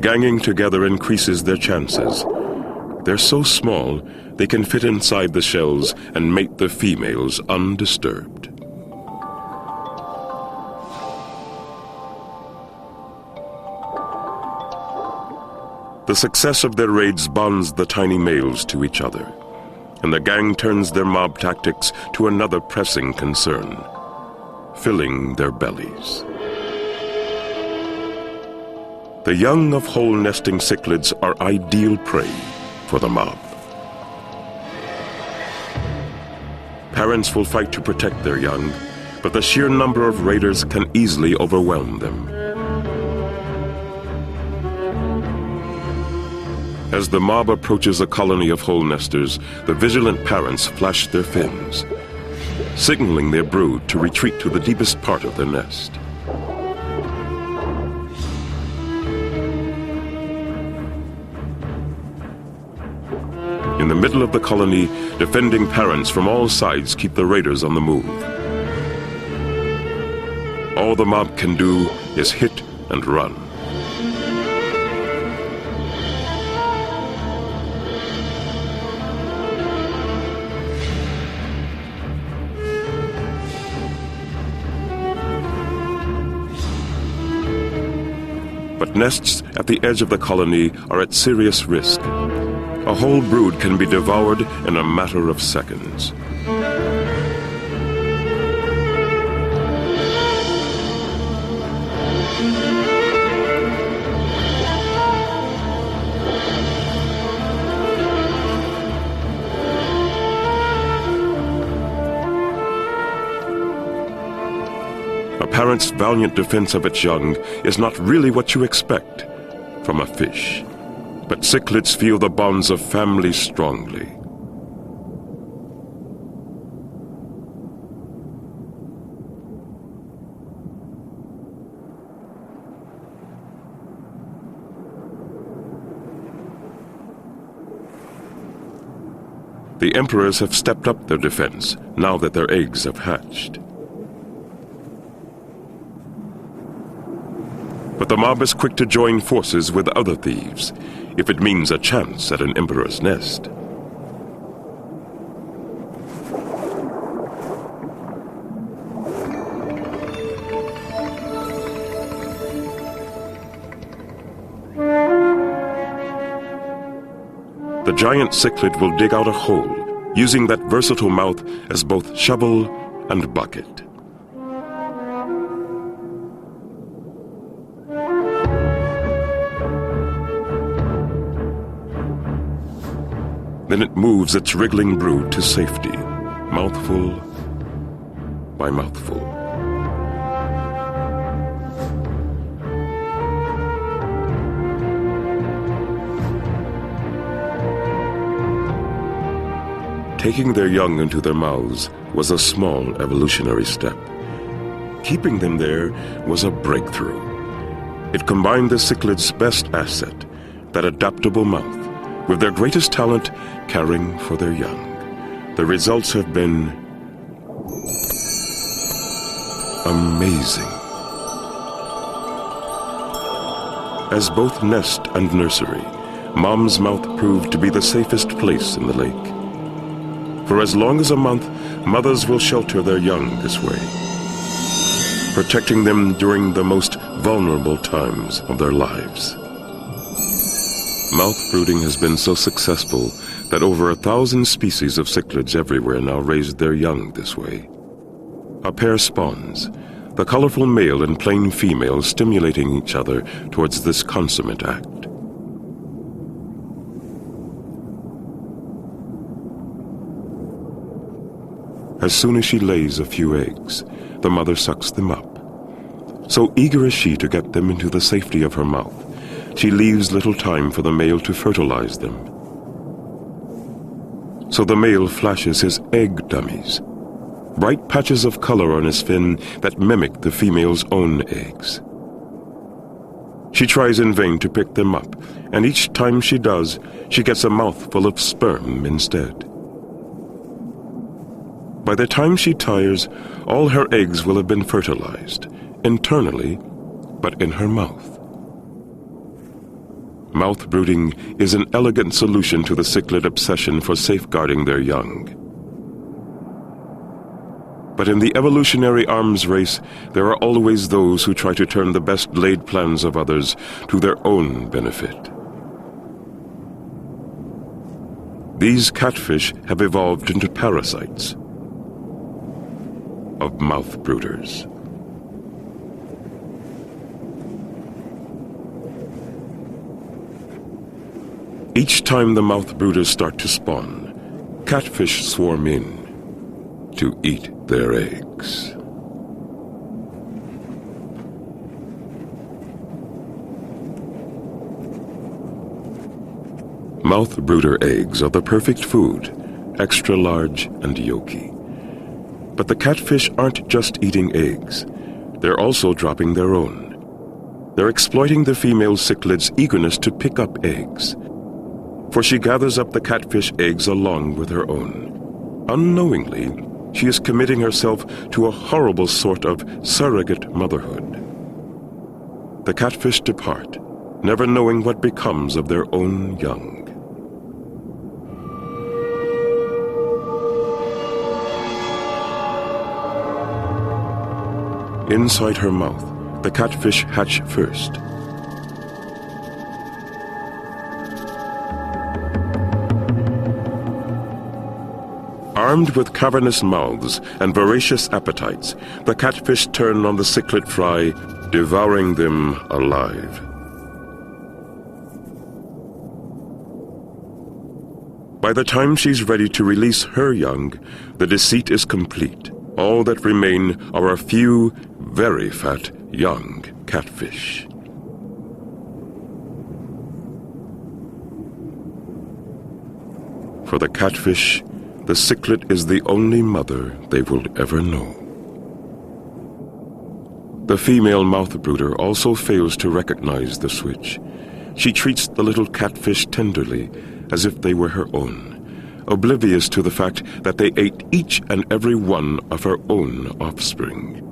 Ganging together increases their chances. They're so small, they can fit inside the shells and mate the females undisturbed. The success of their raids bonds the tiny males to each other, and the gang turns their mob tactics to another pressing concern: filling their bellies. The young of hole-nesting cichlids are ideal prey for the mob. Parents will fight to protect their young, but the sheer number of raiders can easily overwhelm them. As the mob approaches a colony of hole nesters, the vigilant parents flash their fins, signaling their brood to retreat to the deepest part of their nest. In the middle of the colony, defending parents from all sides keep the raiders on the move. All the mob can do is hit and run. But nests at the edge of the colony are at serious risk. A whole brood can be devoured in a matter of seconds. A parent's valiant defense of its young is not really what you expect from a fish. But cichlids feel the bonds of family strongly. The emperors have stepped up their defense now that their eggs have hatched. But the mob is quick to join forces with other thieves, if it means a chance at an emperor's nest. The giant cichlid will dig out a hole, using that versatile mouth as both shovel and bucket. Then it moves its wriggling brood to safety, mouthful by mouthful. Taking their young into their mouths was a small evolutionary step. Keeping them there was a breakthrough. It combined the cichlid's best asset, that adaptable mouth, with their greatest talent, caring for their young. The results have been amazing. As both nest and nursery, Mom's mouth proved to be the safest place in the lake. For as long as a month, mothers will shelter their young this way, protecting them during the most vulnerable times of their lives. Mouth brooding has been so successful that over 1,000 species of cichlids everywhere now raise their young this way. A pair spawns, the colorful male and plain female stimulating each other towards this consummate act. As soon as she lays a few eggs, the mother sucks them up. So eager is she to get them into the safety of her mouth, she leaves little time for the male to fertilize them. So the male flashes his egg dummies, bright patches of color on his fin that mimic the female's own eggs. She tries in vain to pick them up, and each time she does, she gets a mouthful of sperm instead. By the time she tires, all her eggs will have been fertilized, internally, but in her mouth. Mouth brooding is an elegant solution to the cichlid obsession for safeguarding their young. But in the evolutionary arms race, there are always those who try to turn the best laid plans of others to their own benefit. These catfish have evolved into parasites of mouth brooders. Each time the mouth brooders start to spawn, catfish swarm in to eat their eggs. Mouth brooder eggs are the perfect food, extra large and yolky. But the catfish aren't just eating eggs. They're also dropping their own. They're exploiting the female cichlid's eagerness to pick up eggs, for she gathers up the catfish eggs along with her own. Unknowingly, she is committing herself to a horrible sort of surrogate motherhood. The catfish depart, never knowing what becomes of their own young. Inside her mouth, the catfish hatch first. Armed with cavernous mouths and voracious appetites, the catfish turn on the cichlid fry, devouring them alive. By the time she's ready to release her young, the deceit is complete. All that remain are a few very fat young catfish. For the catfish, the cichlid is the only mother they will ever know. The female mouth brooder also fails to recognize the switch. She treats the little catfish tenderly, as if they were her own, oblivious to the fact that they ate each and every one of her own offspring.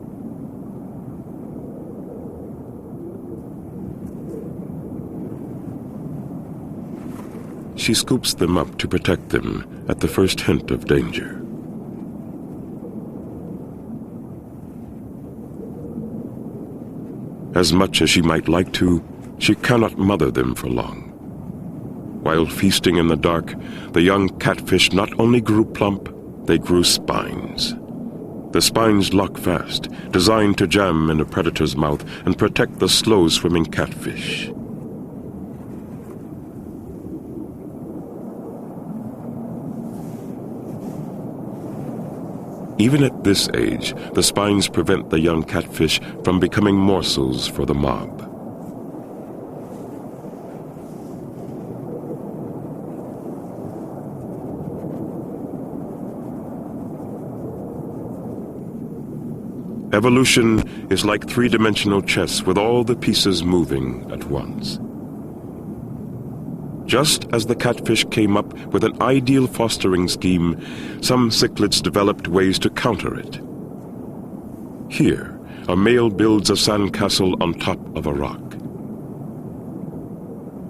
She scoops them up to protect them at the first hint of danger. As much as she might like to, she cannot mother them for long. While feasting in the dark, the young catfish not only grew plump, they grew spines. The spines lock fast, designed to jam in a predator's mouth and protect the slow-swimming catfish. Even at this age, the spines prevent the young catfish from becoming morsels for the mob. Evolution is like three-dimensional chess with all the pieces moving at once. Just as the catfish came up with an ideal fostering scheme, some cichlids developed ways to counter it. Here, a male builds a sandcastle on top of a rock.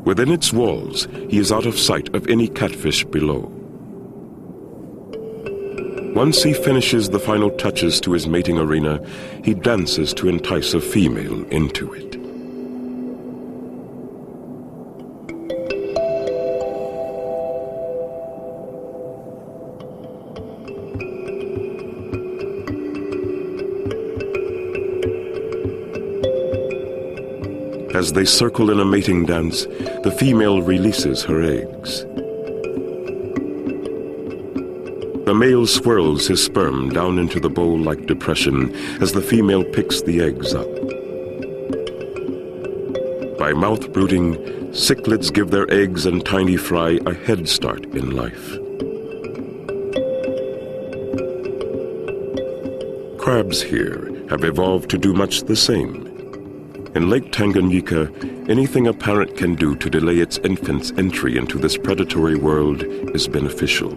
Within its walls, he is out of sight of any catfish below. Once he finishes the final touches to his mating arena, he dances to entice a female into it. As they circle in a mating dance, the female releases her eggs. The male swirls his sperm down into the bowl-like depression as the female picks the eggs up. By mouth brooding, cichlids give their eggs and tiny fry a head start in life. Crabs here have evolved to do much the same. In Lake Tanganyika, anything a parent can do to delay its infant's entry into this predatory world is beneficial.